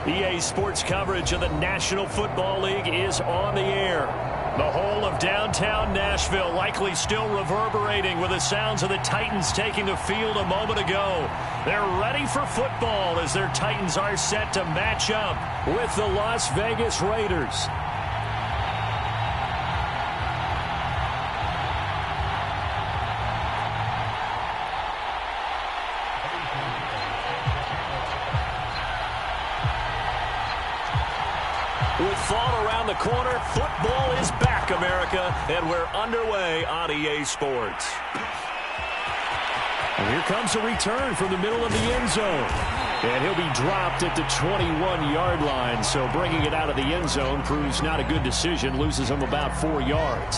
EA Sports coverage of the National Football League is on the air. The whole of downtown Nashville likely still reverberating with the sounds of the Titans taking the field a moment ago. They're ready for football as their Titans are set to match up with the Las Vegas Raiders. With fall around the corner, football is back, America, and we're underway on EA Sports. And here comes a return from the middle of the end zone. And he'll be dropped at the 21-yard line, so bringing it out of the end zone proves not a good decision, loses him about 4 yards.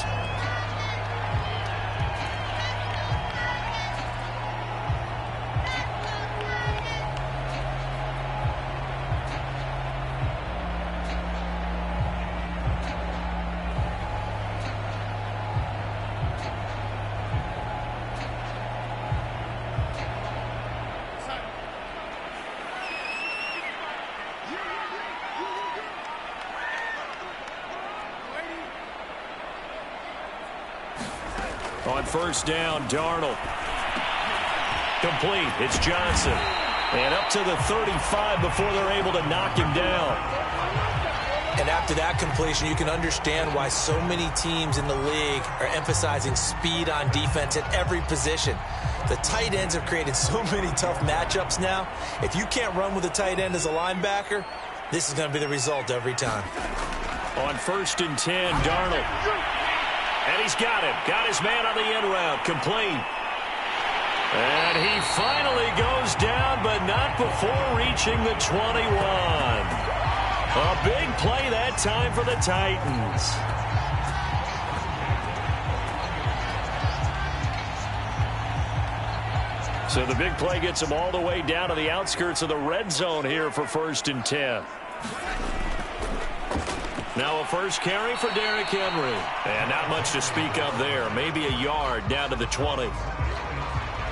On first down, Darnold. Complete. It's Johnson. And up to the 35 before they're able to knock him down. And after that completion, you can understand why so many teams in the league are emphasizing speed on defense at every position. The tight ends have created so many tough matchups now. If you can't run with a tight end as a linebacker, this is going to be the result every time. On first and 10, Darnold. And he's got him. Got his man on the end route. Complete. And he finally goes down, but not before reaching the 21. A big play that time for the Titans. So the big play gets him all the way down to the outskirts of the red zone here for first and 10. Now a first carry for Derrick Henry. And not much to speak of there. Maybe a yard down to the 20.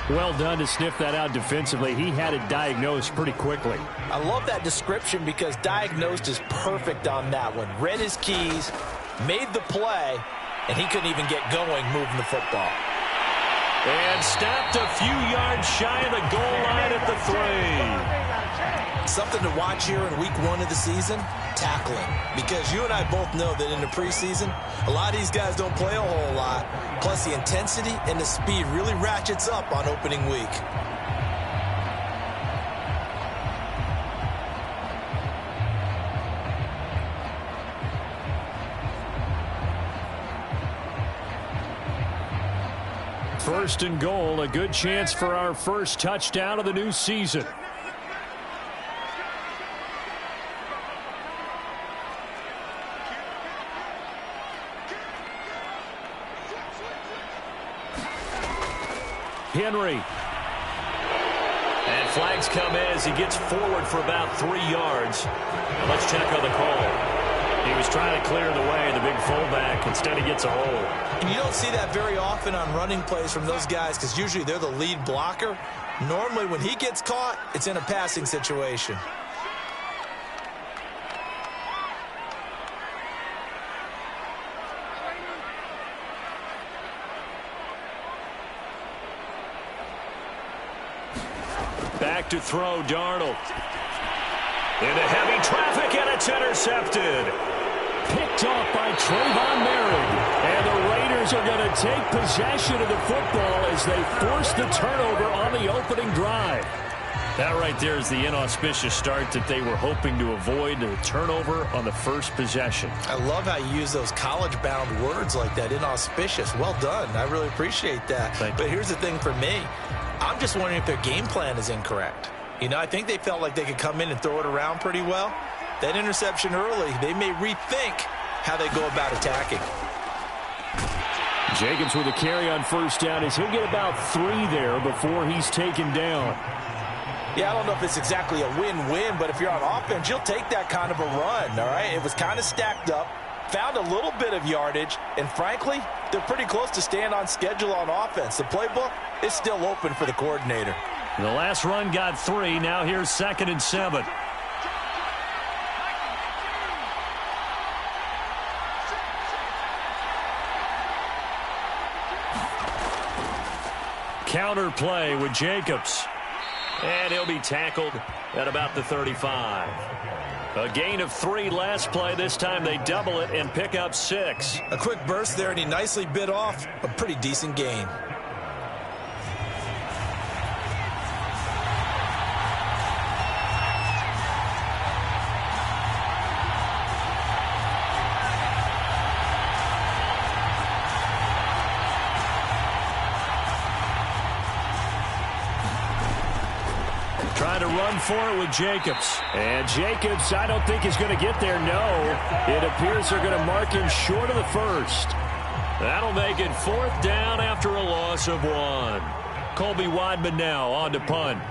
Well done to sniff that out defensively. He had it diagnosed pretty quickly. I love that description because diagnosed is perfect on that one. Read his keys, made the play, and he couldn't even get going moving the football. And stopped a few yards shy of the goal line at the 3. Something to watch here in week 1 of the season, tackling. Because you and I both know that in the preseason, a lot of these guys don't play a whole lot. Plus the intensity and the speed really ratchets up on opening week. First and goal, a good chance for our first touchdown of the new season. Henry. And flags come as he gets forward for about 3 yards. Let's check on the call. He was trying to clear the way, the big fullback. Instead, he gets a hold. And you don't see that very often on running plays from those guys because usually they're the lead blocker. Normally, when he gets caught, it's in a passing situation. Back to throw, Darnold. Into heavy traffic, and it's intercepted. Picked off by Trayvon Merritt. And the Raiders are going to take possession of the football as they force the turnover on the opening drive. That right there is the inauspicious start that they were hoping to avoid, the turnover on the first possession. I love how you use those college-bound words like that, inauspicious. Well done. I really appreciate that. But here's the thing for me. I'm just wondering if their game plan is incorrect. You know, I think they felt like they could come in and throw it around pretty well. That interception early, they may rethink how they go about attacking. Jacobs with a carry on first down as he'll get about 3 there before he's taken down. Yeah, I don't know if it's exactly a win-win, but if you're on offense, you'll take that kind of a run, all right? It was kind of stacked up, found a little bit of yardage, and frankly, they're pretty close to staying on schedule on offense. The playbook is still open for the coordinator. The last run got 3. Now here's 2nd and 7. Counter play with Jacobs. And he'll be tackled at about the 35. A gain of 3 last play. This time they double it and pick up 6. A quick burst there, and he nicely bit off a pretty decent gain. Trying to run for it with Jacobs. And Jacobs, I don't think is going to get there, no. It appears they're going to mark him short of the first. That'll make it 4th down after a loss of 1. Colby Weidman now on to punt.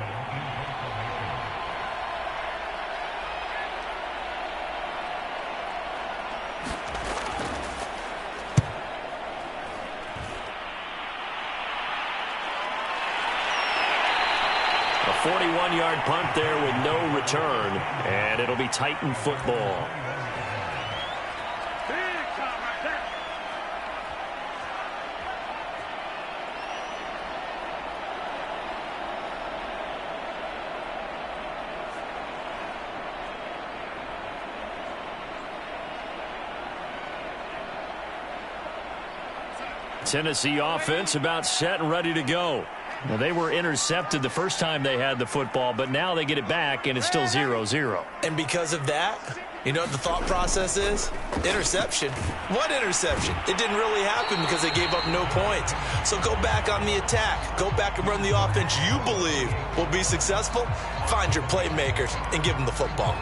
A 41-yard punt there with no return, and it'll be Titan football. Tennessee offense about set and ready to go. Now, they were intercepted the first time they had the football, but now they get it back, and it's still 0-0. And because of that, you know what the thought process is? Interception. What interception? It didn't really happen because they gave up no points. So go back on the attack. Go back and run the offense you believe will be successful. Find your playmakers and give them the football.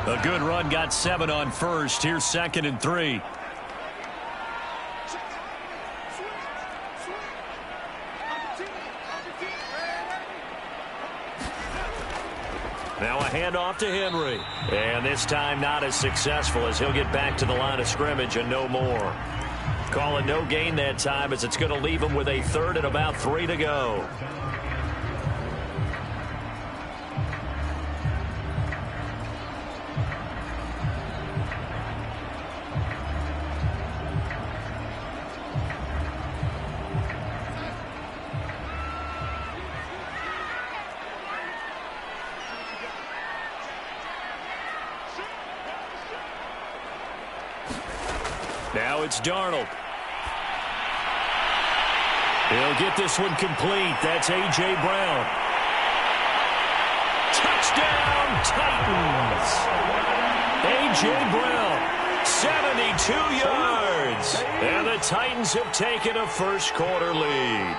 A good run, got 7 on first. Here's 2nd and 3. Now a handoff to Henry. And this time not as successful as he'll get back to the line of scrimmage and no more. Call it no gain that time as it's going to leave him with a 3rd and about 3 to go. Now it's Darnold. He'll get this one complete. That's A.J. Brown. Touchdown, Titans. A.J. Brown, 72 yards. And the Titans have taken a first-quarter lead.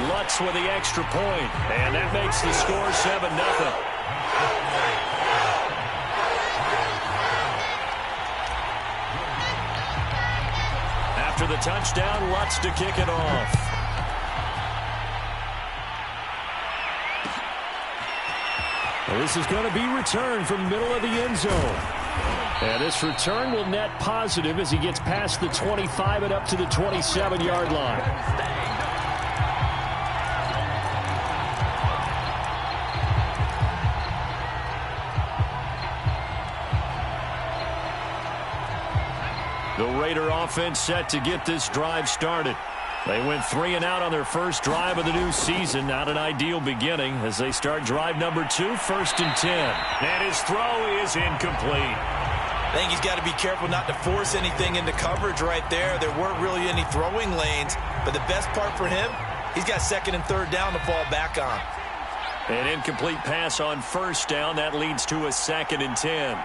Lutz with the extra point, and that makes the score 7-0. After the touchdown, Lutz to kick it off. Well, this is going to be returned from the middle of the end zone. And this return will net positive as he gets past the 25 and up to the 27-yard line. The Raider offense set to get this drive started. They went 3 and out on their first drive of the new season. Not an ideal beginning as they start drive number 2, 1st and 10. And his throw is incomplete. I think he's got to be careful not to force anything into coverage right there. There weren't really any throwing lanes, but the best part for him, he's got 2nd and 3rd down to fall back on. An incomplete pass on 1st down. That leads to a 2nd and 10.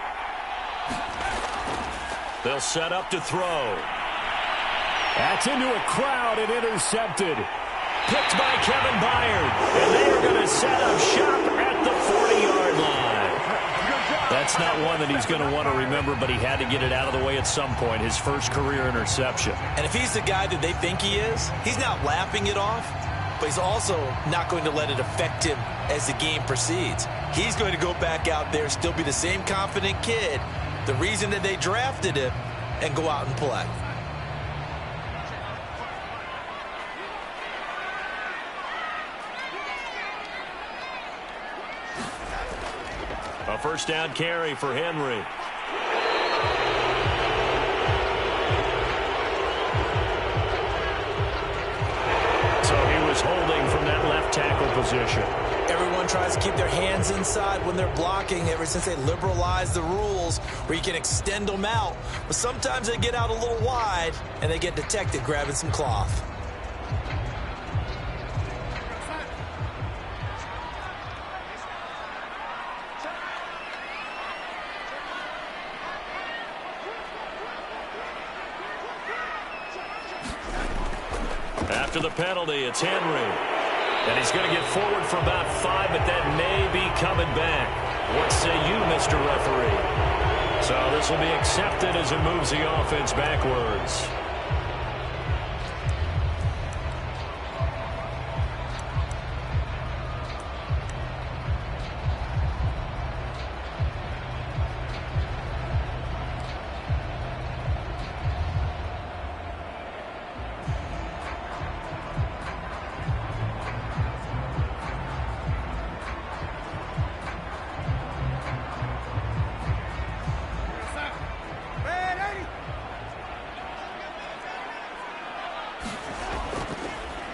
They'll set up to throw. That's into a crowd and intercepted. Picked by Kevin Byard. And they are going to set up shop at the 40-yard line. That's not one that he's going to want to remember, but he had to get it out of the way at some point. His first career interception. And if he's the guy that they think he is, he's not laughing it off, but he's also not going to let it affect him as the game proceeds. He's going to go back out there, still be the same confident kid, the reason that they drafted him, and go out and play. A first down carry for Henry. So he was holding from that left tackle position. Everyone tries to keep their hands inside when they're blocking ever since they liberalized the rules where you can extend them out. But sometimes they get out a little wide and they get detected grabbing some cloth. After the penalty, it's Henry. And he's going to get forward for about 5, but that may be coming back. What say you, Mr. Referee? So this will be accepted as it moves the offense backwards.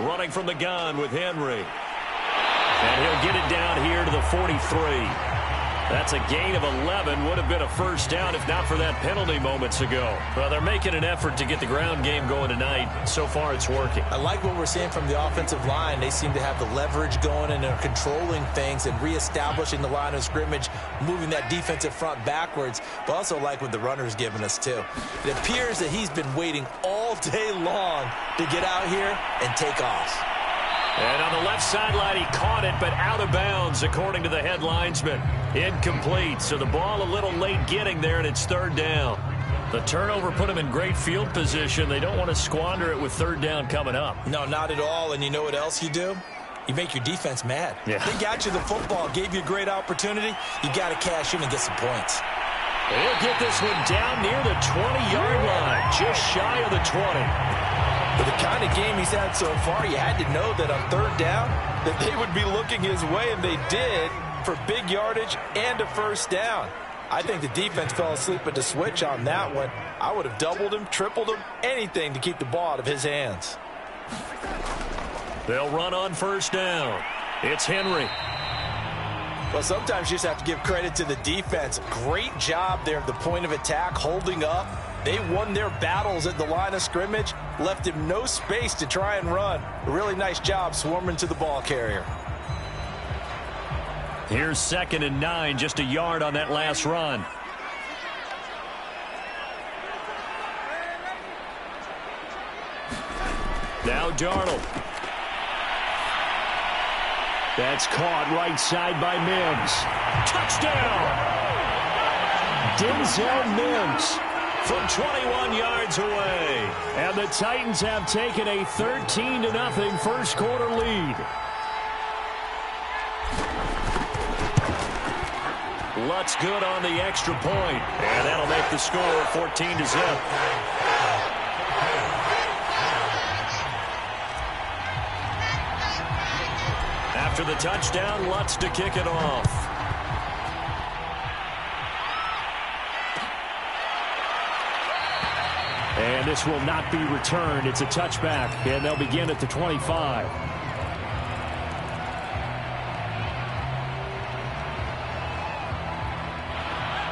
Running from the gun with Henry. And he'll get it down here to the 43. That's a gain of 11. Would have been a first down if not for that penalty moments ago. Well, they're making an effort to get the ground game going tonight. So far, it's working. I like what we're seeing from the offensive line. They seem to have the leverage going and they're controlling things and reestablishing the line of scrimmage, moving that defensive front backwards. But also like what the runner's giving us, too. It appears that he's been waiting all day long to get out here and take off. And on the left sideline, he caught it, but out of bounds, according to the head linesman. Incomplete, so the ball a little late getting there, and it's third down. The turnover put him in great field position. They don't want to squander it with third down coming up. No, not at all, and you know what else you do? You make your defense mad. Yeah. They got you the football, gave you a great opportunity. You got to cash in and get some points. He'll get this one down near the 20-yard line, just shy of the 20. With the kind of game he's had so far, you had to know that on third down that they would be looking his way, and they did, for big yardage and a first down. I think the defense fell asleep at the switch on that one. I would have doubled him, tripled him, anything to keep the ball out of his hands. They'll run on first down. It's Henry. Well, sometimes you just have to give credit to the defense. Great job there at the point of attack, holding up. They won their battles at the line of scrimmage, left him no space to try and run. A really nice job swarming to the ball carrier. Here's 2nd and 9, just a yard on that last run. Now Darnold. That's caught right side by Mims. Touchdown! Denzel Mims from 21 yards away. And the Titans have taken a 13-0 first quarter lead. Lutz good on the extra point. And that'll make the score 14-0. After the touchdown, Lutz to kick it off. And this will not be returned. It's a touchback, and they'll begin at the 25.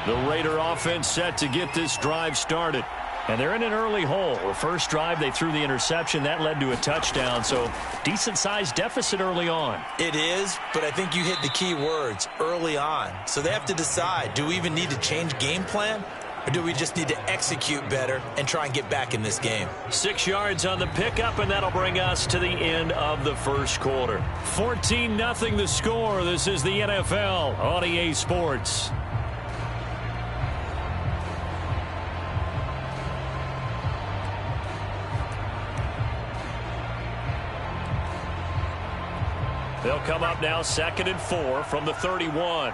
The Raider offense set to get this drive started. And they're in an early hole. The first drive, they threw the interception. That led to a touchdown, so decent-sized deficit early on. It is, but I think you hit the key words, early on. So they have to decide, do we even need to change game plan? Or do we just need to execute better and try and get back in this game? 6 yards on the pickup, and that'll bring us to the end of the first quarter. 14-0 the score. This is the NFL on EA Sports. They'll come up now 2nd and 4 from the 31.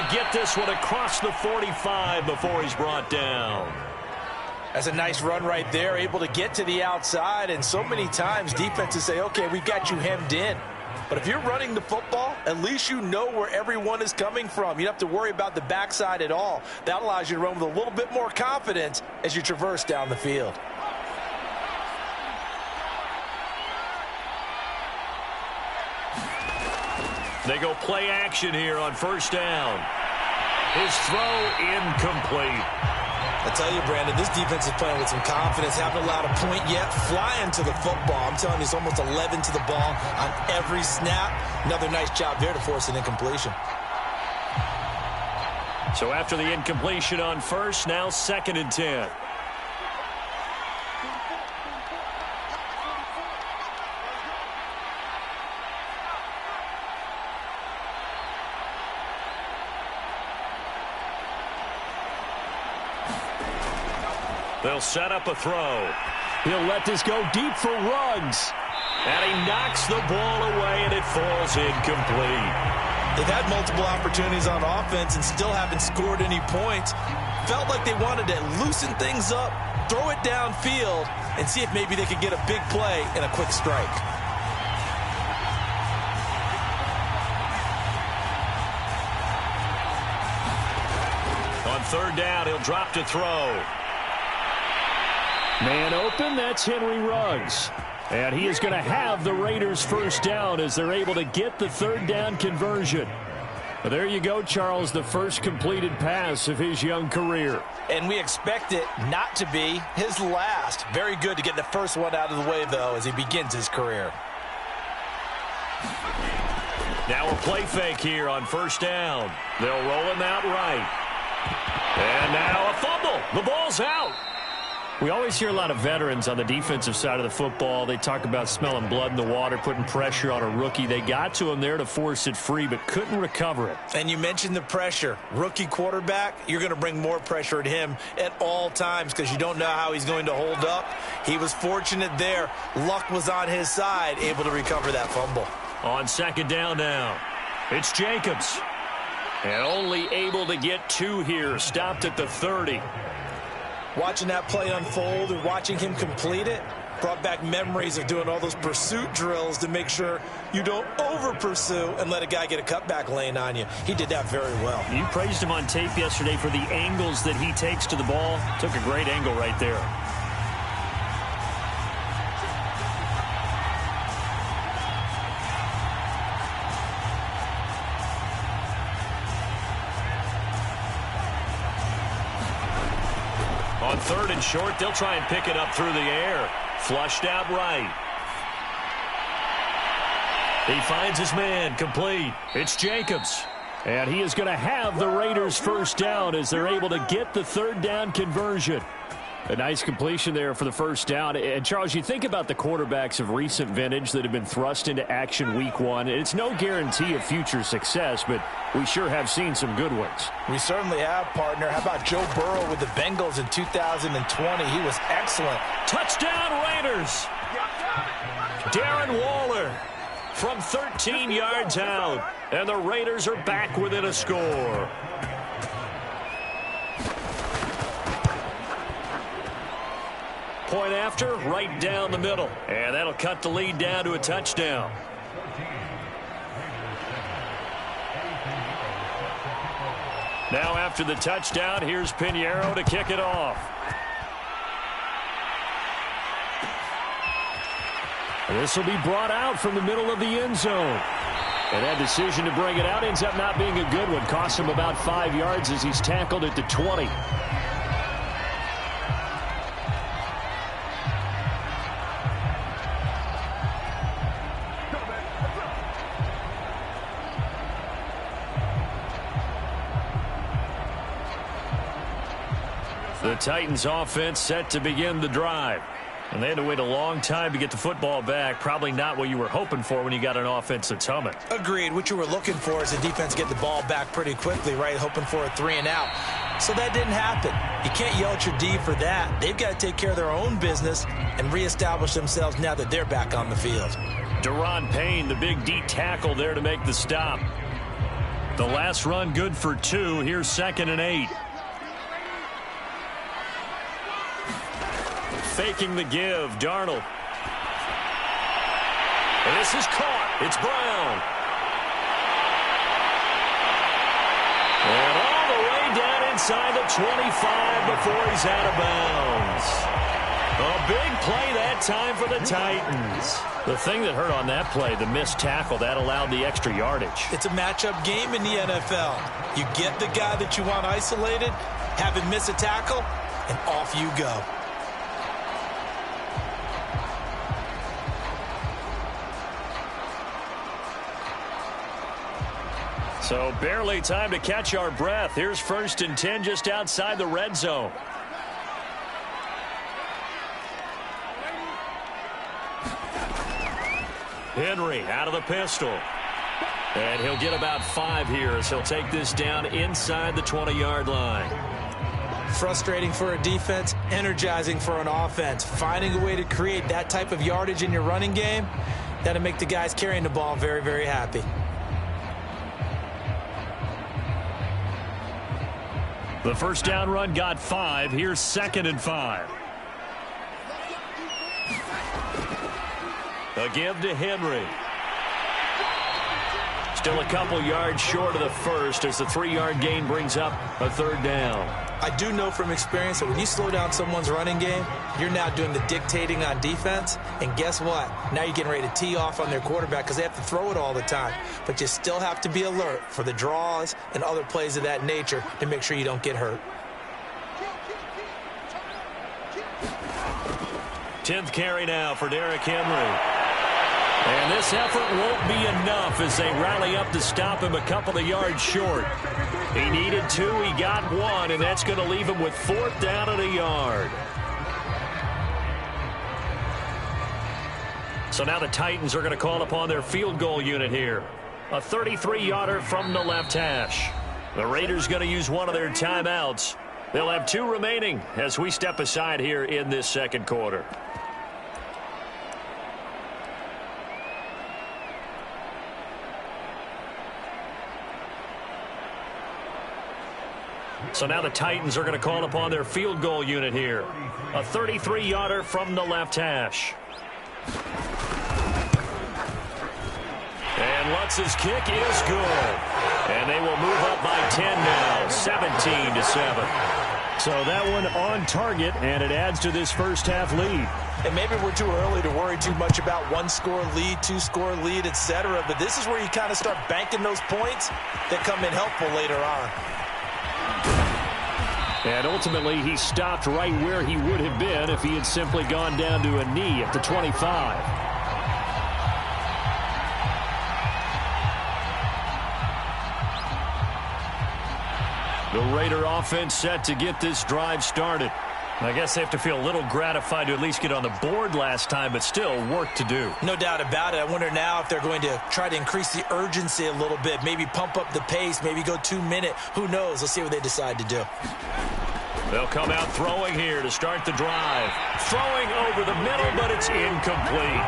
to get this one across the 45 before he's brought down. That's a nice run right there, able to get to the outside. And so many times defenses say, okay, we've got you hemmed in. But if you're running the football, at least you know where everyone is coming from. You don't have to worry about the backside at all. That allows you to run with a little bit more confidence as you traverse down the field. They go play action here on first down. His throw incomplete. I tell you, Brandon, this defense is playing with some confidence. Haven't allowed a point yet. Flying to the football. I'm telling you, it's almost 11 to the ball on every snap. Another nice job there to force an incompletion. So after the incompletion on first, now 2nd and 10. They'll set up a throw. He'll let this go deep for Ruggs. And he knocks the ball away, and it falls incomplete. They've had multiple opportunities on offense and still haven't scored any points. Felt like they wanted to loosen things up, throw it downfield, and see if maybe they could get a big play and a quick strike. On 3rd down, he'll drop to throw. Man open, that's Henry Ruggs. And he is going to have the Raiders first down as they're able to get the 3rd down conversion. But there you go, Charles, the first completed pass of his young career. And we expect it not to be his last. Very good to get the first one out of the way, though, as he begins his career. Now a play fake here on first down. They'll roll him out right. And now a fumble. The ball's out. We always hear a lot of veterans on the defensive side of the football. They talk about smelling blood in the water, putting pressure on a rookie. They got to him there to force it free, but couldn't recover it. And you mentioned the pressure. Rookie quarterback, you're going to bring more pressure at him at all times because you don't know how he's going to hold up. He was fortunate there. Luck was on his side, able to recover that fumble. On 2nd down now, it's Jacobs. And only able to get 2 here, stopped at the 30. Watching that play unfold and watching him complete it brought back memories of doing all those pursuit drills to make sure you don't over-pursue and let a guy get a cutback lane on you. He did that very well. You praised him on tape yesterday for the angles that he takes to the ball. Took a great angle right there. On 3rd and short, they'll try and pick it up through the air. Flushed out right. He finds his man, complete. It's Jacobs. And he is going to have the Raiders first down as they're able to get the 3rd down conversion. A nice completion there for the first down. And, Charles, you think about the quarterbacks of recent vintage that have been thrust into action week 1. It's no guarantee of future success, but we sure have seen some good ones. We certainly have, partner. How about Joe Burrow with the Bengals in 2020? He was excellent. Touchdown, Raiders! Darren Waller from 13 yards out. And the Raiders are back within a score. Point after, right down the middle. And that'll cut the lead down to a touchdown. Now after the touchdown, here's Pinheiro to kick it off. This will be brought out from the middle of the end zone. And that decision to bring it out ends up not being a good one. Costs him about 5 yards as he's tackled at the 20. The Titans offense set to begin the drive. And they had to wait a long time to get the football back. Probably not what you were hoping for when you got an offense that's humming. Agreed. What you were looking for is the defense get the ball back pretty quickly, right? Hoping for a 3 and out. So that didn't happen. You can't yell at your D for that. They've got to take care of their own business and reestablish themselves now that they're back on the field. Deron Payne, the big D tackle there to make the stop. The last run good for 2. Here's 2nd and 8. Faking the give, Darnold. And this is caught. It's Brown. And all the way down inside the 25 before he's out of bounds. A big play that time for the Titans. The thing that hurt on that play, the missed tackle, that allowed the extra yardage. It's a matchup game in the NFL. You get the guy that you want isolated, have him miss a tackle, and off you go. So barely time to catch our breath. Here's 1st and 10 just outside the red zone. Henry out of the pistol. And he'll get about 5 here as he'll take this down inside the 20-yard line. Frustrating for a defense, energizing for an offense. Finding a way to create that type of yardage in your running game, that'll make the guys carrying the ball very, very happy. The first down run got 5. Here's 2nd and 5. A give to Henry. Still a couple yards short of the first as the 3-yard gain brings up a 3rd down. I do know from experience that when you slow down someone's running game, you're now doing the dictating on defense. And guess what? Now you're getting ready to tee off on their quarterback because they have to throw it all the time. But you still have to be alert for the draws and other plays of that nature to make sure you don't get hurt. 10th carry now for Derrick Henry. And this effort won't be enough as they rally up to stop him a couple of yards short. He needed 2, he got 1, and that's going to leave him with 4th down and a yard. So now the Titans are going to call upon their field goal unit here. A 33-yarder from the left hash. The Raiders going to use one of their timeouts. They'll have 2 remaining as we step aside here in this 2nd quarter. So now the Titans are going to call upon their field goal unit here. A 33-yarder from the left hash. And Lutz's kick is good. And they will move up by 10 now, 17-7. So that one on target, and it adds to this first half lead. And maybe we're too early to worry too much about 1-score lead, 2-score lead, etc. But this is where you kind of start banking those points that come in helpful later on. And ultimately, he stopped right where he would have been if he had simply gone down to a knee at the 25. The Raider offense set to get this drive started. I guess they have to feel a little gratified to at least get on the board last time, but still work to do. No doubt about it. I wonder now if they're going to try to increase the urgency a little bit, maybe pump up the pace, maybe go 2-minute. Who knows? Let's see what they decide to do. They'll come out throwing here to start the drive. Throwing over the middle, but it's incomplete.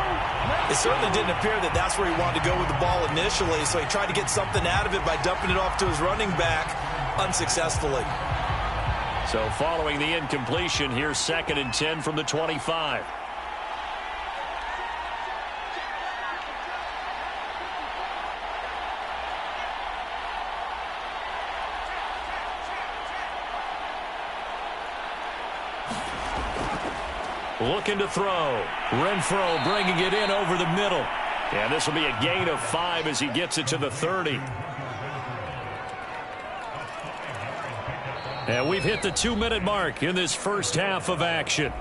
It certainly didn't appear that that's where he wanted to go with the ball initially, so he tried to get something out of it by dumping it off to his running back unsuccessfully. So following the incompletion, here's 2nd and 10 from the 25. Looking to throw. Renfro bringing it in over the middle. And this will be a gain of 5 as he gets it to the 30. And we've hit the 2-minute mark in this first half of action.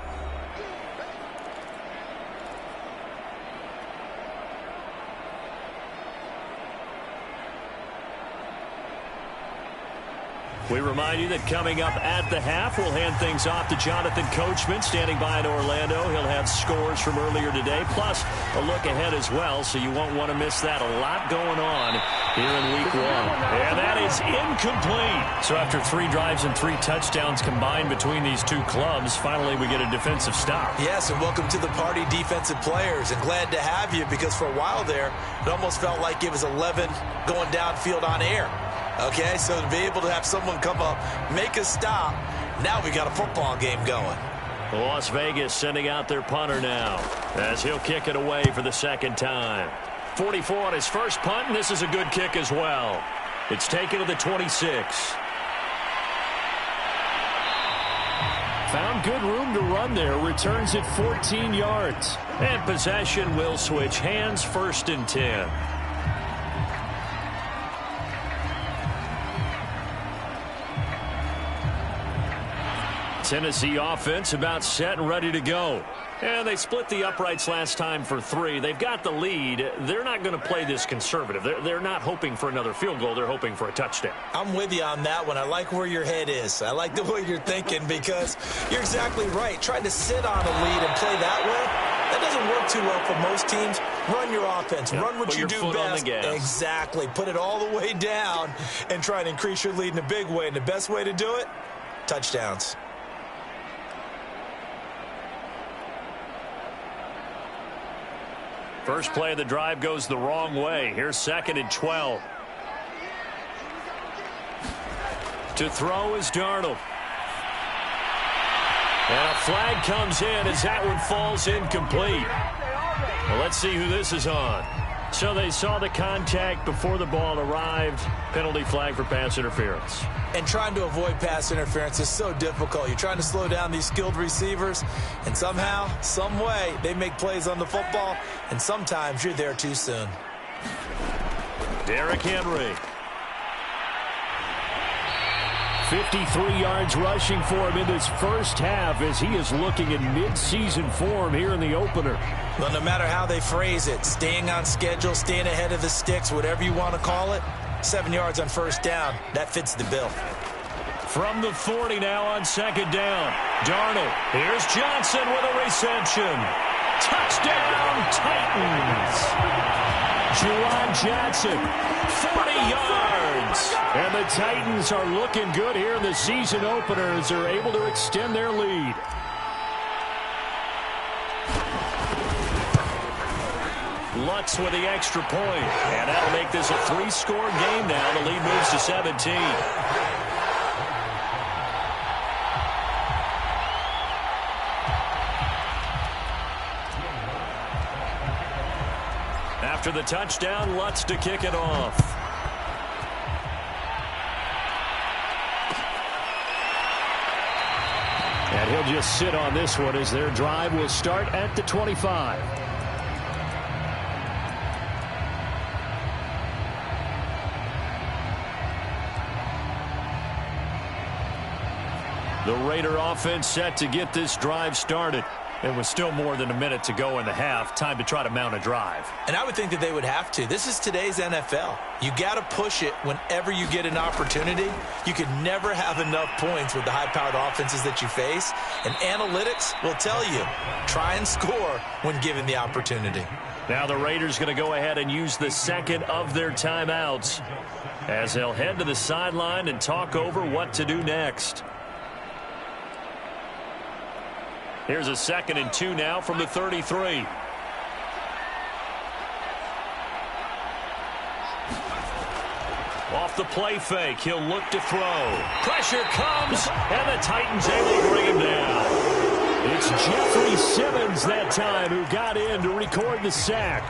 We remind you that coming up at the half, we'll hand things off to Jonathan Coachman, standing by in Orlando. He'll have scores from earlier today, plus a look ahead as well, so you won't want to miss that. A lot going on here in Week 1. And that is incomplete. So after 3 drives and 3 touchdowns combined between these two clubs, finally we get a defensive stop. Yes, and welcome to the party, defensive players. And glad to have you, because for a while there, it almost felt like it was 11 going downfield on air. Okay, so to be able to have someone come up, make a stop, now we got a football game going. Las Vegas sending out their punter now as he'll kick it away for the second time. 44 on his first punt, and this is a good kick as well. It's taken to the 26. Found good room to run there. Returns it 14 yards. And possession will switch hands, 1st and 10. Tennessee offense about set and ready to go. And they split the uprights last time for 3. They've got the lead. They're not going to play this conservative. They're not hoping for another field goal. They're hoping for a touchdown. I'm with you on that one. I like where your head is. I like the way you're thinking because you're exactly right. Trying to sit on a lead and play that way, that doesn't work too well for most teams. Run your offense. Yep. Run what you do best. Exactly. Put it all the way down and try and increase your lead in a big way. And the best way to do it, touchdowns. First play of the drive goes the wrong way. Here's 2nd and 12. To throw is Darnold. And a flag comes in as that one falls incomplete. Well, let's see who this is on. So they saw the contact before the ball arrived. Penalty flag for pass interference. And trying to avoid pass interference is so difficult. You're trying to slow down these skilled receivers, and somehow, some way, they make plays on the football, and sometimes you're there too soon. Derrick Henry. 53 yards rushing for him in this first half as he is looking in mid-season form here in the opener. Well, no matter how they phrase it, staying on schedule, staying ahead of the sticks, whatever you want to call it, 7 yards on first down, that fits the bill. From the 40 now on 2nd down. Darnold. Here's Johnson with a reception. Touchdown, Titans. Juwan Johnson, 40 yards. And the Titans are looking good here in the season opener as they're able to extend their lead. Lutz with the extra point. And that'll make this a 3-score game now. The lead moves to 17. After the touchdown, Lutz to kick it off. And he'll just sit on this one as their drive will start at the 25. The Raider offense set to get this drive started. It was still more than a minute to go in the half. Time to try to mount a drive. And I would think that they would have to. This is today's NFL. You got to push it whenever you get an opportunity. You can never have enough points with the high-powered offenses that you face. And analytics will tell you, try and score when given the opportunity. Now the Raiders going to go ahead and use the second of their timeouts as they'll head to the sideline and talk over what to do next. Here's a 2nd and 2 now from the 33. Off the play fake, he'll look to throw. Pressure comes, and the Titans able to bring him down. It's Jeffrey Simmons that time who got in to record the sack.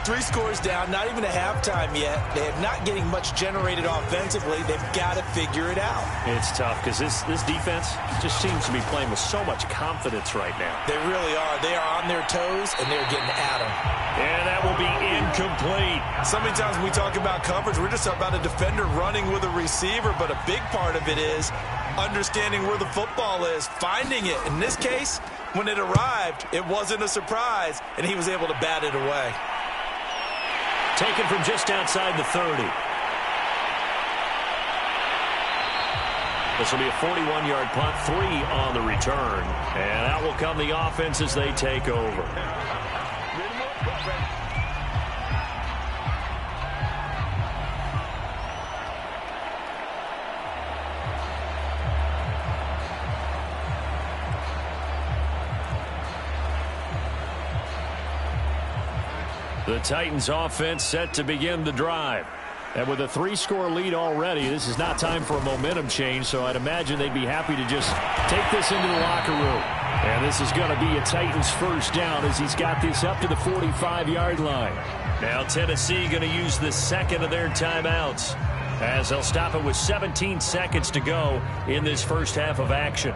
3 scores down, not even a halftime yet. They are not getting much generated offensively. They've got to figure it out. It's tough because this defense just seems to be playing with so much confidence right now. They really are. They are on their toes, and they're getting at them. And that will be incomplete. So many times when we talk about coverage, we're just about a defender running with a receiver, but a big part of it is understanding where the football is, finding it. In this case, when it arrived, it wasn't a surprise, and he was able to bat it away. Taken from just outside the 30. This will be a 41-yard punt, 3 on the return. And out will come the offense as they take over. The Titans offense set to begin the drive. And with a 3-score lead already, this is not time for a momentum change, so I'd imagine they'd be happy to just take this into the locker room. And this is going to be a Titans first down as he's got this up to the 45-yard line. Now Tennessee going to use the second of their timeouts as they'll stop it with 17 seconds to go in this first half of action.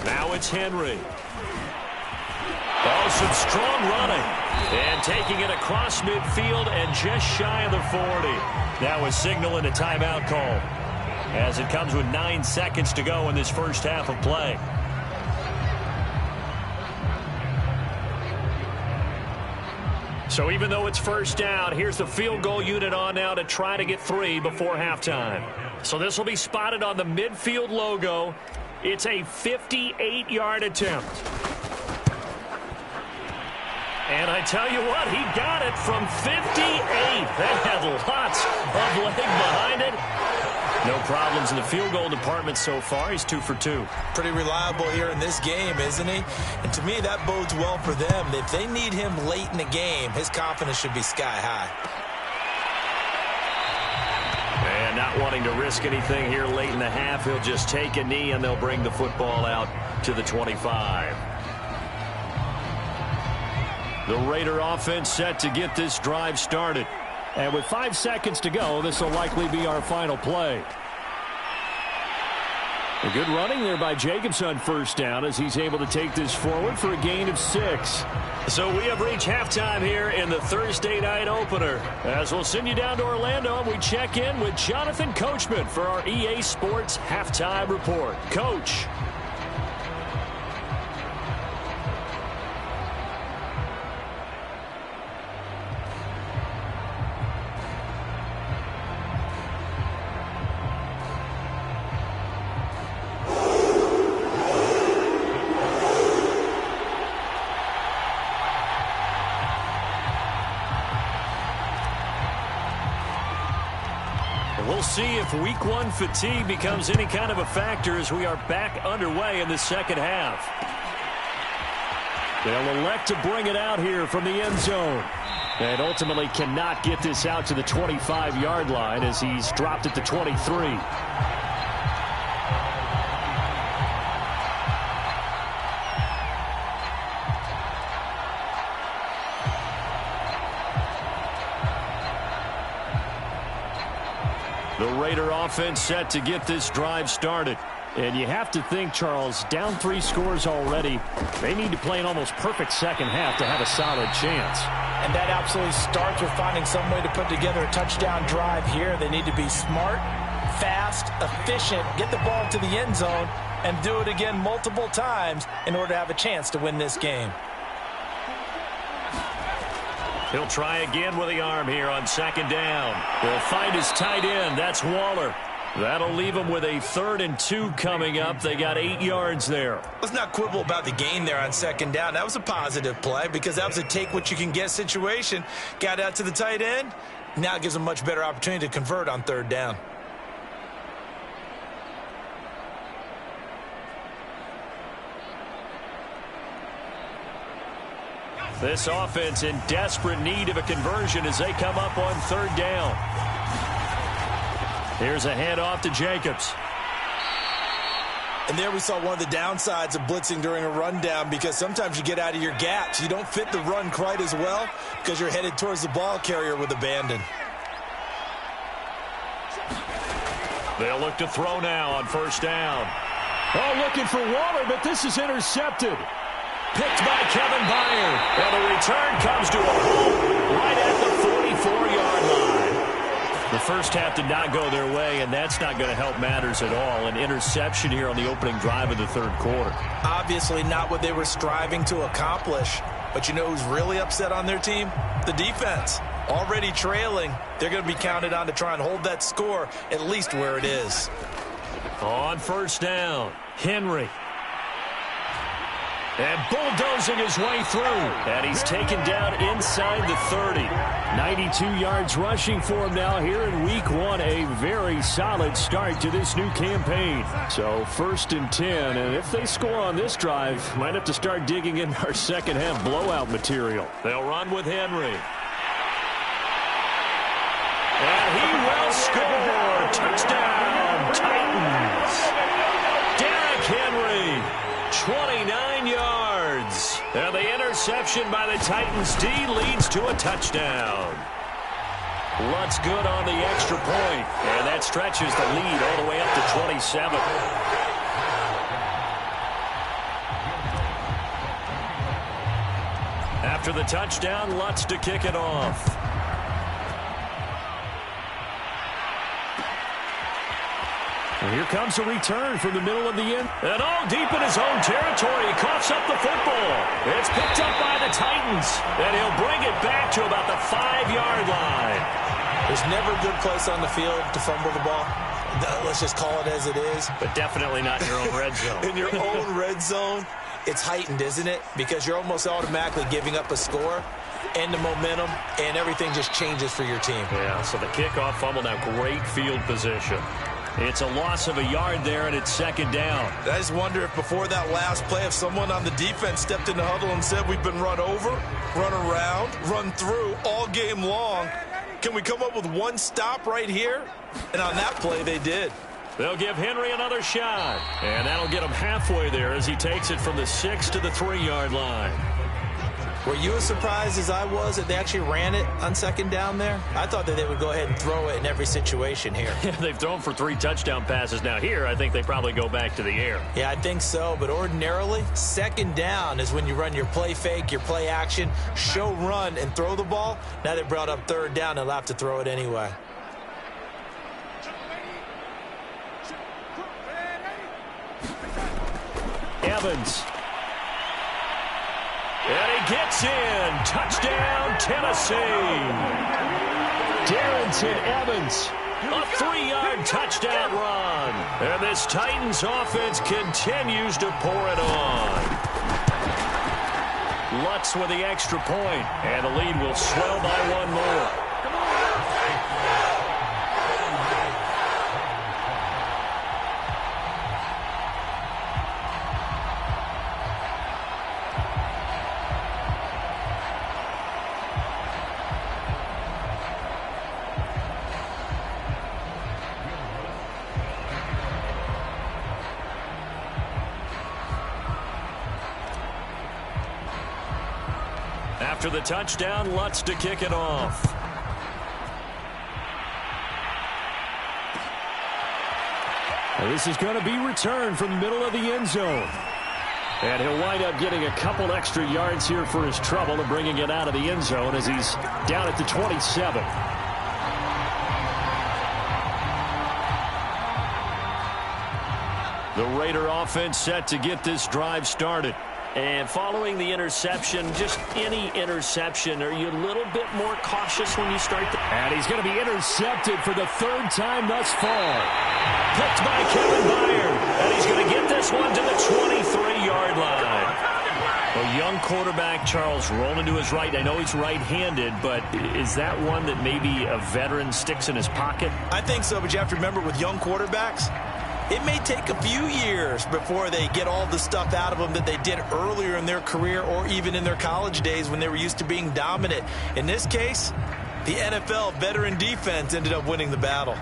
Now it's Henry. Oh, some strong running. And taking it across midfield and just shy of the 40. That was signaling a timeout call as it comes with 9 seconds to go in this first half of play. So even though it's first down, here's the field goal unit on now to try to get 3 before halftime. So this will be spotted on the midfield logo. It's a 58-yard attempt. And I tell you what, he got it from 58. That had lots of leg behind it. No problems in the field goal department so far. He's 2 for 2. Pretty reliable here in this game, isn't he? And to me, that bodes well for them. If they need him late in the game, his confidence should be sky high. And not wanting to risk anything here late in the half, he'll just take a knee and they'll bring the football out to the 25. The Raider offense set to get this drive started. And with 5 seconds to go, this will likely be our final play. A good running there by Jacobs on first down as he's able to take this forward for a gain of 6. So we have reached halftime here in the Thursday night opener. As we'll send you down to Orlando, we check in with Jonathan Coachman for our EA Sports Halftime Report. Coach. We'll see if week 1 fatigue becomes any kind of a factor as we are back underway in the second half. They'll elect to bring it out here from the end zone. And ultimately cannot get this out to the 25-yard line as he's dropped at the 23. The Raider offense set to get this drive started. And you have to think, Charles, down 3 scores already. They need to play an almost perfect second half to have a solid chance. And that absolutely starts with finding some way to put together a touchdown drive here. They need to be smart, fast, efficient, get the ball to the end zone, and do it again multiple times in order to have a chance to win this game. He'll try again with the arm here on second down. He'll find his tight end. That's Waller. That'll leave him with a 3rd and 2 coming up. They got 8 yards there. Let's not quibble about the gain there on second down. That was a positive play because that was a take-what-you-can-get situation. Got out to the tight end. Now it gives him a much better opportunity to convert on 3rd down. This offense in desperate need of a conversion as they come up on 3rd down. Here's a handoff to Jacobs. And there we saw one of the downsides of blitzing during a rundown because sometimes you get out of your gaps. You don't fit the run quite as well because you're headed towards the ball carrier with abandon. They'll look to throw now on 1st down. Oh, looking for Waller, but this is intercepted. Picked by Kevin Byard. And the return comes to a halt right at the 44-yard line. The first half did not go their way, and that's not going to help matters at all. An interception here on the opening drive of the 3rd quarter. Obviously not what they were striving to accomplish. But you know who's really upset on their team? The defense. Already trailing. They're going to be counted on to try and hold that score at least where it is. On 1st down, Henry. And bulldozing his way through. And he's taken down inside the 30. 92 yards rushing for him now here in week 1. A very solid start to this new campaign. So 1st and 10. And if they score on this drive, might have to start digging in our second half blowout material. They'll run with Henry. And he will score. Touchdown, Titans. Derrick Henry, 29 yards. And the interception by the Titans D leads to a touchdown. Lutz good on the extra point. And that stretches the lead all the way up to 27. After the touchdown, Lutz to kick it off. And here comes a return from the middle of the end. And all deep in his own territory. He coughs up the football. It's picked up by the Titans. And he'll bring it back to about the 5-yard line. There's never a good place on the field to fumble the ball. Let's just call it as it is. But definitely not in your own red zone. In your own red zone, it's heightened, isn't it? Because you're almost automatically giving up a score and the momentum, and everything just changes for your team. Yeah, so the kickoff fumble, now great field position. It's a loss of a yard there, and it's 2nd down. I just wonder if before that last play, if someone on the defense stepped in the huddle and said, we've been run over, run around, run through all game long. Can we come up with one stop right here? And on that play, they did. They'll give Henry another shot. And that'll get him halfway there as he takes it from the 6 to the 3-yard line. Were you as surprised as I was that they actually ran it on 2nd down there? I thought that they would go ahead and throw it in every situation here. Yeah, they've thrown for 3 touchdown passes. Now here, I think they probably go back to the air. Yeah, I think so. But ordinarily, 2nd down is when you run your play fake, your play action, show run, and throw the ball. Now they brought up 3rd down. They'll have to throw it anyway. Evans. And he gets in. Touchdown, Tennessee. Darrington Evans. A 3-yard touchdown run. And this Titans offense continues to pour it on. Lutz with the extra point. And the lead will swell by 1 more. After the touchdown, Lutz to kick it off. Well, this is going to be returned from the middle of the end zone. And he'll wind up getting a couple extra yards here for his trouble and bringing it out of the end zone as he's down at the 27. The Raider offense set to get this drive started. And following the interception, just any interception, are you a little bit more cautious when you start? And he's going to be intercepted for the 3rd time thus far. Picked by Kevin Byard. And he's going to get this one to the 23-yard line. A young quarterback, Charles, rolling to his right. I know he's right-handed, but is that one that maybe a veteran sticks in his pocket? I think so, but you have to remember with young quarterbacks, it may take a few years before they get all the stuff out of them that they did earlier in their career or even in their college days when they were used to being dominant. In this case, the NFL veteran defense ended up winning the battle.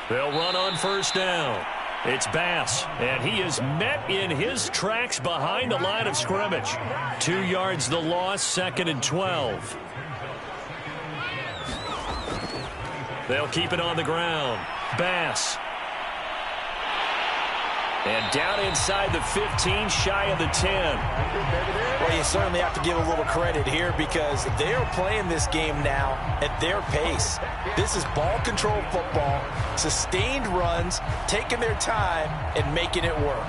They'll run on 1st down. It's Bass, and he is met in his tracks behind the line of scrimmage. 2 yards the loss, 2nd and 12. They'll keep it on the ground. Bass. And down inside the 15, shy of the 10. Well, you certainly have to give a little credit here because they're playing this game now at their pace. This is ball control football, sustained runs, taking their time, and making it work.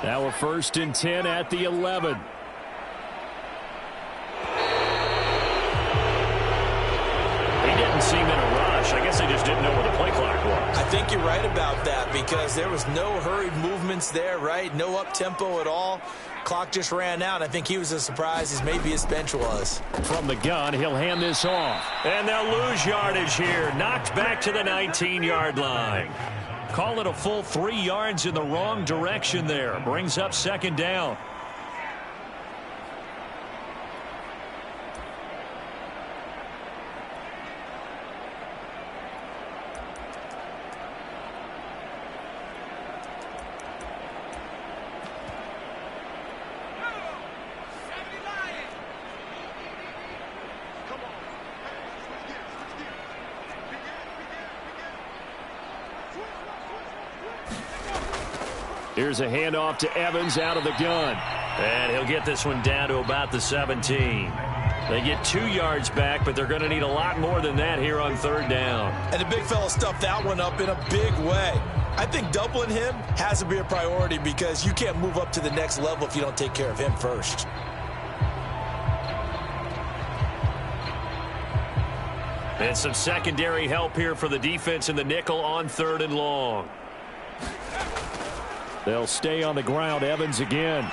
Now we're 1st and 10 at the 11. He didn't seem in a rush. I guess they just didn't know where the play clock was. I think you're right about that because there was no hurried movements there, right? No up-tempo at all. Clock just ran out. I think he was as surprised as maybe his bench was. From the gun, he'll hand this off. And they'll lose yardage here. Knocked back to the 19-yard line. Call it a full 3 yards in the wrong direction there. Brings up 2nd down. Here's a handoff to Evans out of the gun. And he'll get this one down to about the 17. They get 2 yards back, but they're going to need a lot more than that here on 3rd down. And the big fella stuffed that one up in a big way. I think doubling him has to be a priority because you can't move up to the next level if you don't take care of him first. And some secondary help here for the defense in the nickel on 3rd and long. They'll stay on the ground. Evans again.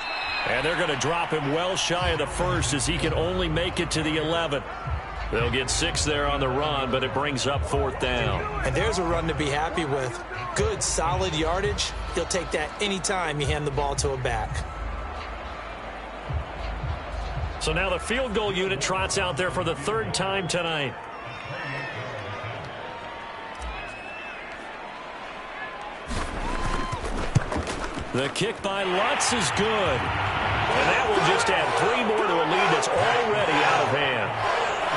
And they're going to drop him well shy of the 1st as he can only make it to the 11. They'll get 6 there on the run, but it brings up 4th down. And there's a run to be happy with. Good, solid yardage. He'll take that anytime you hand the ball to a back. So now the field goal unit trots out there for the 3rd time tonight. The kick by Lutz is good. And that will just add 3 more to a lead that's already out of hand.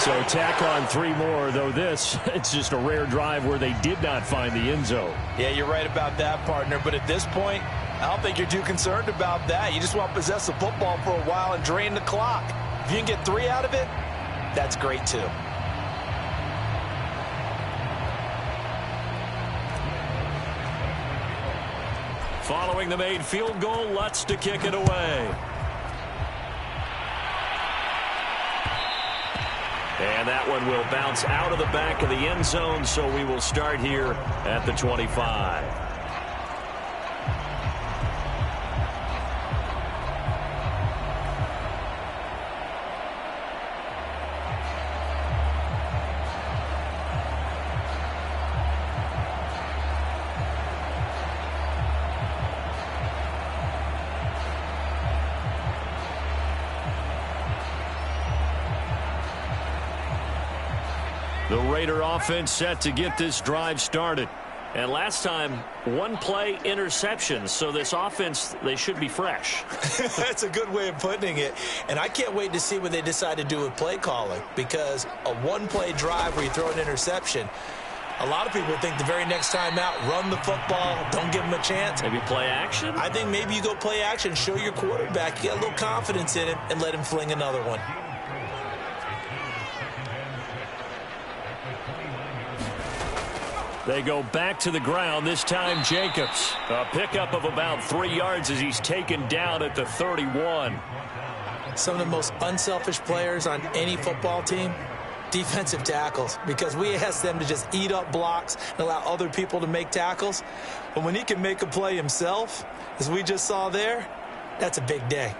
So tack on 3 more, though this, it's just a rare drive where they did not find the end zone. Yeah, you're right about that, partner. But at this point, I don't think you're too concerned about that. You just want to possess the football for a while and drain the clock. If you can get 3 out of it, that's great too. Following the made field goal, Lutz to kick it away. And that one will bounce out of the back of the end zone, so we will start here at the 25. The Raider offense set to get this drive started. And last time, 1 play interception. So this offense, they should be fresh. That's a good way of putting it. And I can't wait to see what they decide to do with play calling. Because a 1-play drive where you throw an interception, a lot of people think the very next time out, run the football, don't give them a chance. Maybe play action? I think maybe you go play action, show your quarterback, you get a little confidence in him, and let him fling another one. They go back to the ground, this time Jacobs. A pickup of about 3 yards as he's taken down at the 31. Some of the most unselfish players on any football team, defensive tackles, because we ask them to just eat up blocks and allow other people to make tackles. But when he can make a play himself, as we just saw there, that's a big day.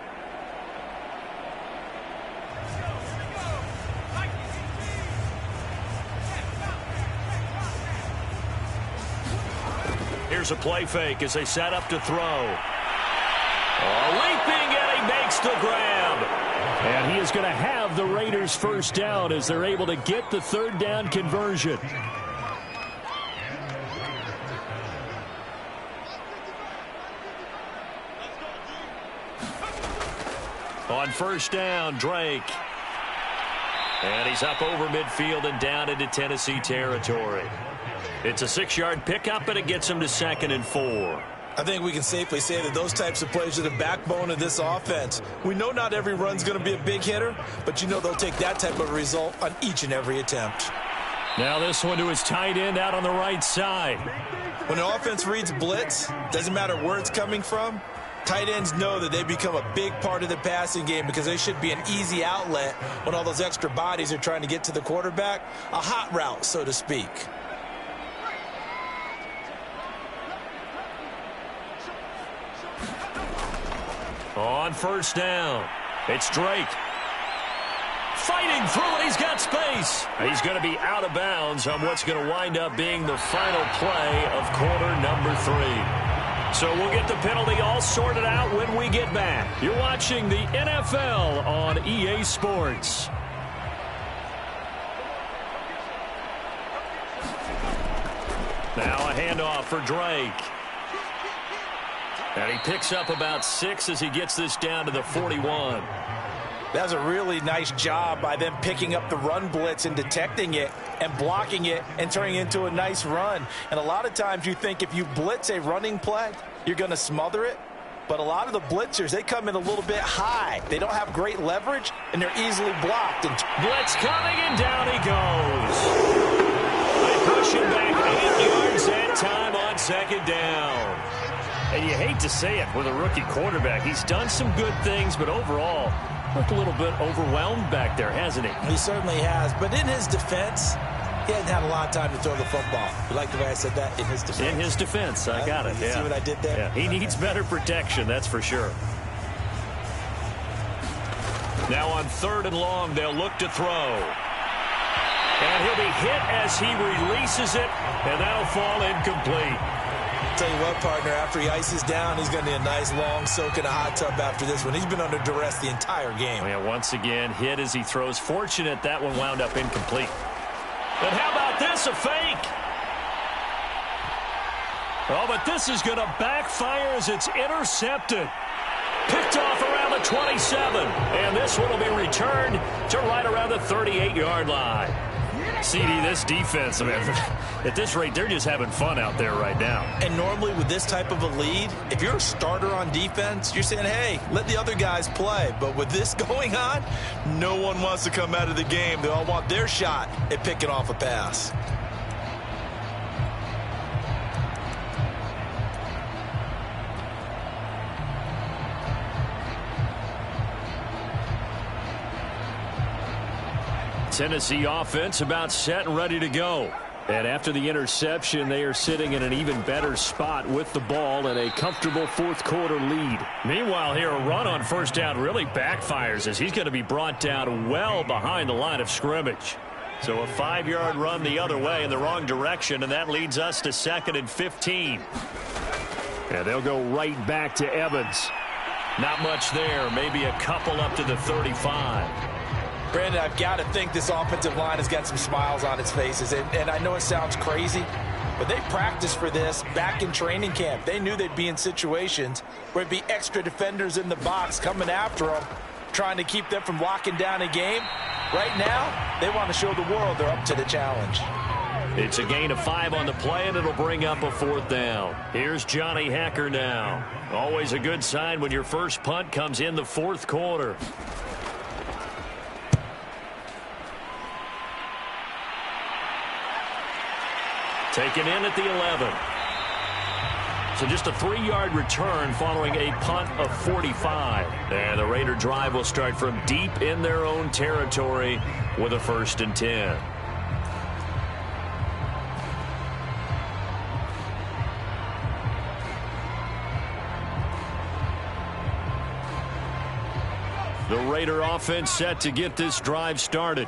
Here's a play fake as they set up to throw. Leaping at a makes the grab. And he is going to have the Raiders first down as they're able to get the third down conversion. On first down, Drake. And he's up over midfield and down into Tennessee territory. It's a 6-yard pickup, and it gets him to 2nd and 4. I think we can safely say that those types of plays are the backbone of this offense. We know not every run's going to be a big hitter, but you know they'll take that type of result on each and every attempt. Now this one to his tight end out on the right side. When an offense reads blitz, doesn't matter where it's coming from, tight ends know that they become a big part of the passing game because they should be an easy outlet when all those extra bodies are trying to get to the quarterback. A hot route, so to speak. On first down, it's Drake. Fighting through it, he's got space. He's going to be out of bounds on what's going to wind up being the final play of quarter number 3. So we'll get the penalty all sorted out when we get back. You're watching the NFL on EA Sports. Now a handoff for Drake. And he picks up about 6 as he gets this down to the 41. That was a really nice job by them picking up the run blitz and detecting it and blocking it and turning it into a nice run. And a lot of times you think if you blitz a running play, you're going to smother it. But a lot of the blitzers, they come in a little bit high. They don't have great leverage, and they're easily blocked. And blitz coming, and down he goes. They push him back 8 yards that time on 2nd down. And you hate to say it with a rookie quarterback. He's done some good things, but overall, looked a little bit overwhelmed back there, hasn't he? He certainly has. But in his defense, he hasn't had a lot of time to throw the football. You like the way I said that? In his defense. In his defense. I got it. You see what I did there? Yeah. He needs better protection, that's for sure. Now on 3rd and long, they'll look to throw. And he'll be hit as he releases it, and that'll fall incomplete. Tell you what, partner, after he ices down, he's going to need a nice long soak in a hot tub after this one. He's been under duress the entire game. Yeah, once again, hit as he throws. Fortunate that one wound up incomplete. And how about this, a fake? Oh, but this is going to backfire as it's intercepted. Picked off around the 27. And this one will be returned to right around the 38-yard line. CD, this defense, I mean, at this rate, they're just having fun out there right now. And normally with this type of a lead, if you're a starter on defense, you're saying, hey, let the other guys play. But with this going on, no one wants to come out of the game. They all want their shot at picking off a pass. Tennessee offense about set and ready to go. And after the interception, they are sitting in an even better spot with the ball and a comfortable 4th quarter lead. Meanwhile, here a run on first down really backfires as he's going to be brought down well behind the line of scrimmage. So a 5-yard run the other way in the wrong direction, and that leads us to 2nd and 15. And they'll go right back to Evans. Not much there, maybe a couple up to the 35. Brandon, I've got to think this offensive line has got some smiles on its faces. And I know it sounds crazy, but they practiced for this back in training camp. They knew they'd be in situations where it'd be extra defenders in the box coming after them, trying to keep them from locking down a game. Right now, they want to show the world they're up to the challenge. It's a gain of 5 on the play, and it'll bring up a 4th down. Here's Johnny Hacker now. Always a good sign when your first punt comes in the 4th quarter. Taken in at the 11. So just a 3-yard return following a punt of 45. And the Raider drive will start from deep in their own territory with a 1st and 10. The Raider offense set to get this drive started.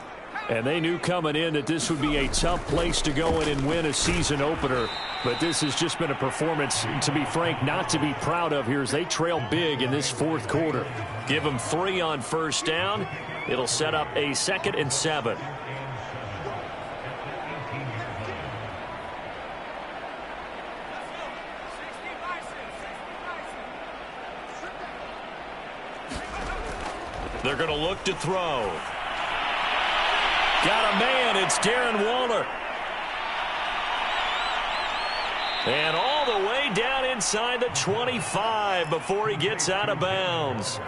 And they knew coming in that this would be a tough place to go in and win a season opener. But this has just been a performance, to be frank, not to be proud of here as they trail big in this fourth quarter. Give them 3 on first down. It'll set up a 2nd and 7. They're going to look to throw. Got a man. It's Darren Waller. And all the way down inside the 25 before he gets out of bounds.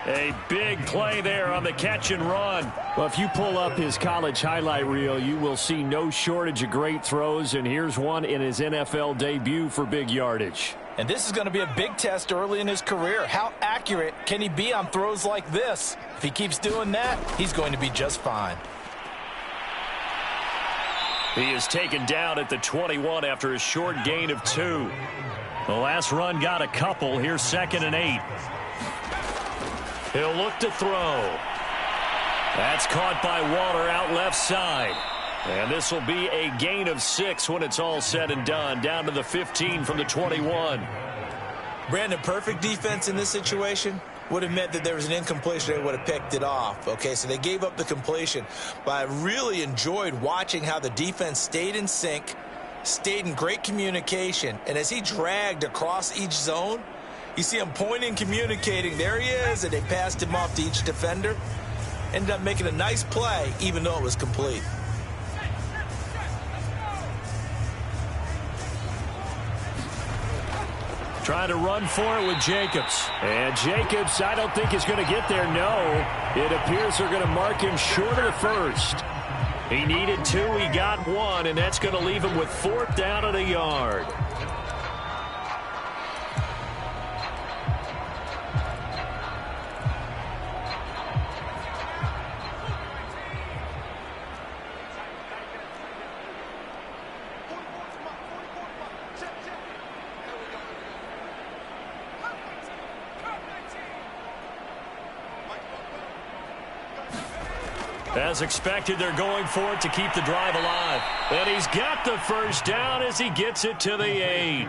A big play there on the catch and run. Well, if you pull up his college highlight reel, you will see no shortage of great throws. And here's one in his NFL debut for big yardage. And this is going to be a big test early in his career. How accurate can he be on throws like this? If he keeps doing that, he's going to be just fine. He is taken down at the 21 after a short gain of 2. The last run got a couple. Here's 2nd and 8. He'll look to throw. That's caught by Waller out left side. And this will be a gain of 6 when it's all said and done. Down to the 15 from the 21. Brandon, perfect defense in this situation would have meant that there was an incompletion. They would have picked it off. Okay, so they gave up the completion. But I really enjoyed watching how the defense stayed in sync, stayed in great communication. And as he dragged across each zone, you see him pointing, communicating. There he is, and they passed him off to each defender. Ended up making a nice play, even though it was complete. Trying to run for it with Jacobs. And Jacobs, I don't think is going to get there. No, it appears they're going to mark him short of the first. He needed 2. He got 1, and that's going to leave him with 4th down and a yard. As expected, they're going for it to keep the drive alive. And he's got the first down as he gets it to the 8.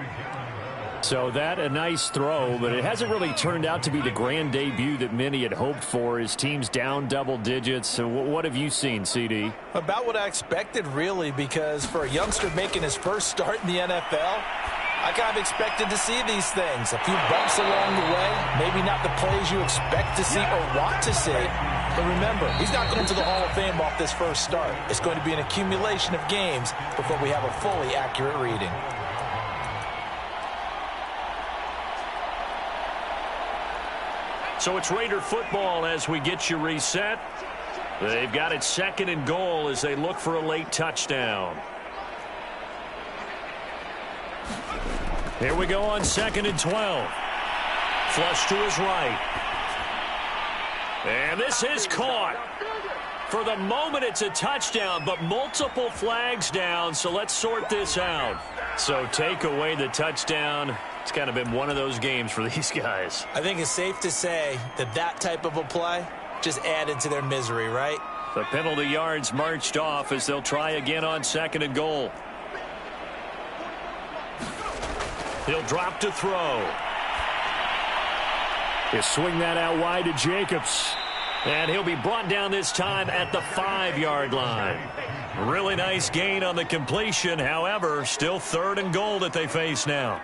So that a nice throw, but it hasn't really turned out to be the grand debut that many had hoped for. His team's down double digits. So what have you seen, CD? About what I expected, really, because for a youngster making his first start in the NFL, I kind of expected to see these things. A few bumps along the way, maybe not the plays you expect to see or want to see. But remember, he's not going to the Hall of Fame off this first start. It's going to be an accumulation of games before we have a fully accurate reading. So it's Raider football as we get you reset. They've got it 2nd and goal as they look for a late touchdown. Here we go on 2nd and 12. Flush to his right. And this is caught. For the moment, it's a touchdown, but multiple flags down, so let's sort this out. So take away the touchdown. It's kind of been one of those games for these guys. I think it's safe to say that that type of a play just added to their misery, right? The penalty yards marched off as they'll try again on 2nd and goal. He'll drop to throw. He'll swing that out wide to Jacobs. And he'll be brought down this time at the 5-yard line. Really nice gain on the completion. However, still 3rd and goal that they face now.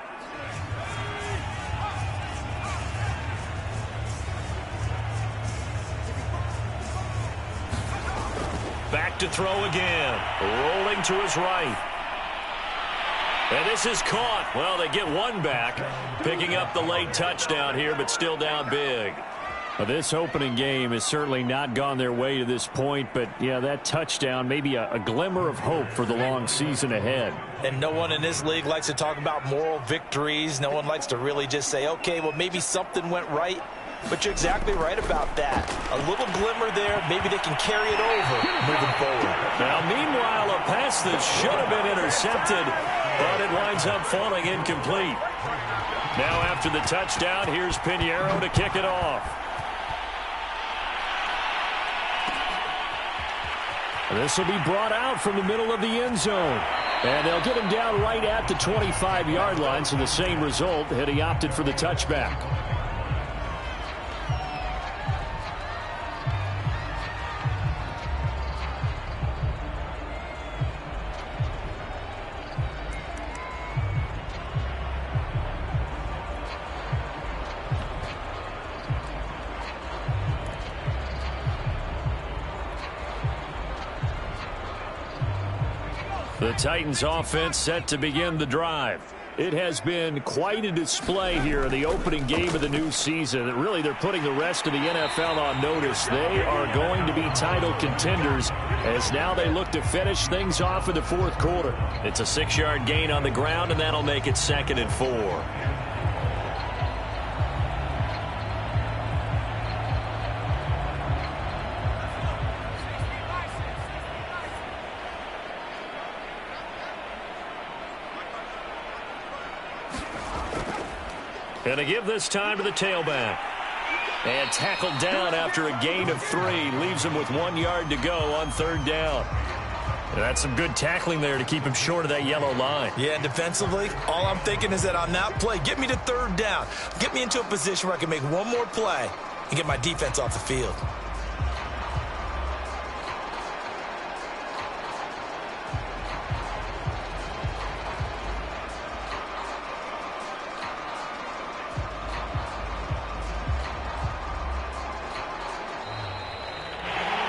Back to throw again. Rolling to his right. And this is caught. Well, they get one back. Picking up the late touchdown here, but still down big. Well, this opening game has certainly not gone their way to this point, but, yeah, that touchdown, maybe a glimmer of hope for the long season ahead. And no one in this league likes to talk about moral victories. No one likes to really just say, okay, well, maybe something went right. But you're exactly right about that. A little glimmer there. Maybe they can carry it over moving forward. Now, meanwhile, a pass that should have been intercepted, but it winds up falling incomplete. Now, after the touchdown, here's Pinheiro to kick it off. This will be brought out from the middle of the end zone. And they'll get him down right at the 25-yard line, so the same result had he opted for the touchback. The Titans offense set to begin the drive. It has been quite a display here in the opening game of the new season. Really, they're putting the rest of the NFL on notice. They are going to be title contenders as now they look to finish things off in the fourth quarter. It's a 6-yard gain on the ground, and that'll make it 2nd and 4. And to give this time to the tailback. And tackled down after a gain of 3. Leaves him with 1 yard to go on 3rd down. And that's some good tackling there to keep him short of that yellow line. Yeah, and defensively, all I'm thinking is that on that play, get me to 3rd down. Get me into a position where I can make one more play and get my defense off the field.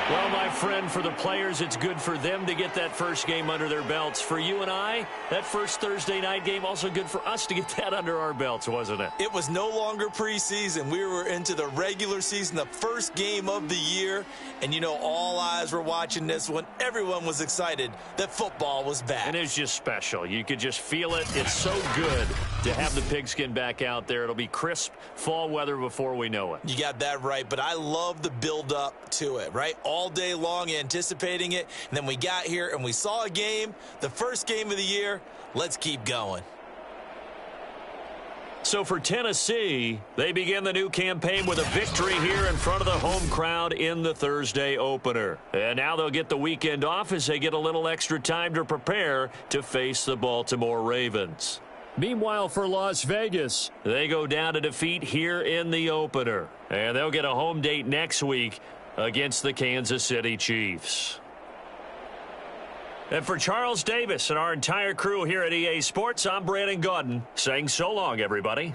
Well, my friend, for the players, it's good for them to get that first game under their belts. For you and I, that first Thursday night game, also good for us to get that under our belts, wasn't it? It was no longer preseason. We were into the regular season, the first game of the year. And, you know, all eyes were watching this one. Everyone was excited that football was back. And it was just special. You could just feel it. It's so good to have the pigskin back out there. It'll be crisp fall weather before we know it. You got that right, but I love the build-up to it, right? All day long anticipating it, and then we got here and we saw a game, the first game of the year. Let's keep going. So for Tennessee, they begin the new campaign with a victory here in front of the home crowd in the Thursday opener. And now they'll get the weekend off as they get a little extra time to prepare to face the Baltimore Ravens. Meanwhile, for Las Vegas, they go down to defeat here in the opener. And they'll get a home date next week against the Kansas City Chiefs. And for Charles Davis and our entire crew here at EA Sports, I'm Brandon Gaudin saying so long, everybody.